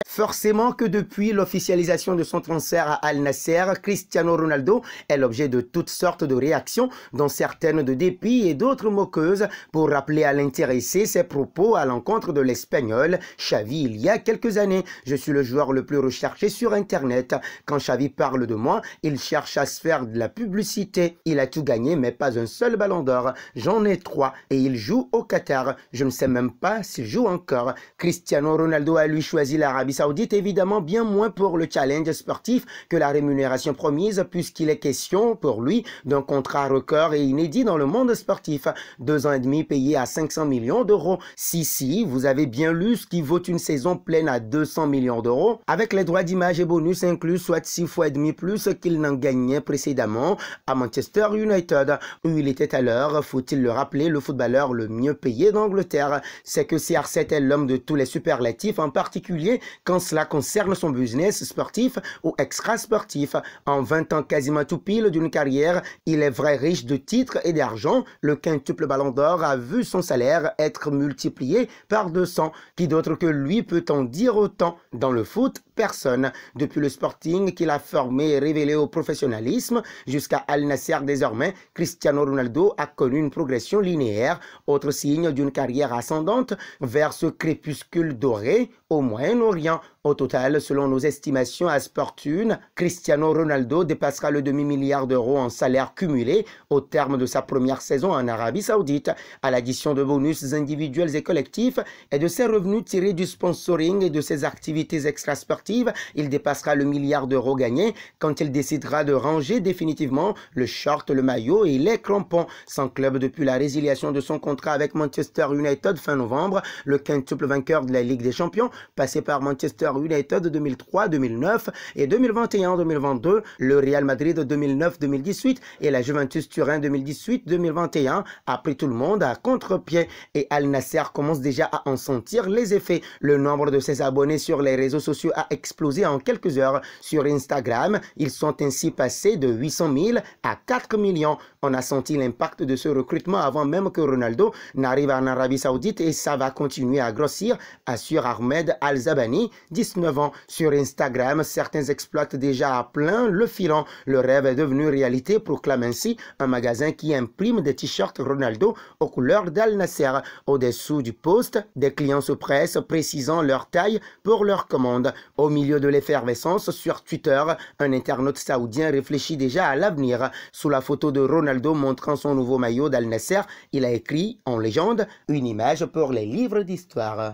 Forcément que depuis l'officialisation de son transfert à Al Nasser, Cristiano Ronaldo est l'objet de toutes sortes de réactions, dont certaines de dépit et d'autres moqueuses, pour rappeler à l'intéressé ses propos à l'encontre de l'Espagnol Xavi il y a quelques années. Je suis le joueur le plus recherché sur Internet. Quand Xavi parle de moi, il cherche à se faire de la publicité. Il a tout gagné, mais pas un seul ballon d'or. J'en ai 3 et il joue au Qatar. Je ne sais même pas s'il joue encore. Cristiano Ronaldo a lui choisi l'Arabie Saoudite, évidemment bien moins pour le challenge sportif que la rémunération promise, puisqu'il est question pour lui d'un contrat record et inédit dans le monde sportif. 2 ans et demi payé à 500 millions d'euros. Si, vous avez bien lu ce qui vaut une saison pleine à 200 millions d'euros, avec les droits d'image et bonus inclus, soit 6 fois et demi plus qu'il n'en gagnait précédemment à Manchester United, où il était à l'heure, faut-il le rappeler, le footballeur le mieux payé d'Angleterre. C'est que CR7 est l'homme de tous les superlatifs, en particulier quand cela concerne son business sportif ou extra-sportif. En 20 ans quasiment tout pile d'une carrière, il est vrai riche de titres et d'argent. Le quintuple ballon d'or a vu son salaire être multiplié par 200. Qui d'autre que lui peut en dire autant? Dans le foot, personne. Depuis le Sporting qu'il a formé et révélé au professionnalisme jusqu'à Al Nasser désormais, Cristiano Ronaldo a connu une progression linéaire, autre signe d'une carrière ascendante vers ce crépuscule doré au Moyen-Orient. Au total, selon nos estimations à Sportune, Cristiano Ronaldo dépassera le demi-milliard d'euros en salaire cumulé au terme de sa première saison en Arabie Saoudite. À l'addition de bonus individuels et collectifs et de ses revenus tirés du sponsoring et de ses activités extrasportives, il dépassera le milliard d'euros gagné quand il décidera de ranger définitivement le short, le maillot et les crampons. Sans club depuis la résiliation de son contrat avec Manchester United fin novembre, le quintuple vainqueur de la Ligue des Champions, passé par Manchester United 2003, 2009 et 2021-2022, le Real Madrid 2009-2018 et la Juventus Turin 2018-2021 a pris tout le monde à contre-pied et Al Nasser commence déjà à en sentir les effets. Le nombre de ses abonnés sur les réseaux sociaux a explosé en quelques heures. Sur Instagram, ils sont ainsi passés de 800 000 à 4 millions. On a senti l'impact de ce recrutement avant même que Ronaldo n'arrive en Arabie Saoudite et ça va continuer à grossir, assure Ahmed Al-Zabani, 19 ans. Sur Instagram, certains exploitent déjà à plein le filon. Le rêve est devenu réalité, proclame ainsi un magasin qui imprime des t-shirts Ronaldo aux couleurs d'Al Nasser. Au-dessous du post, des clients se pressent, précisant leur taille pour leur commande. Au milieu de l'effervescence, sur Twitter, un internaute saoudien réfléchit déjà à l'avenir. Sous la photo de Ronaldo montrant son nouveau maillot d'Al Nasser, il a écrit, en légende, une image pour les livres d'histoire.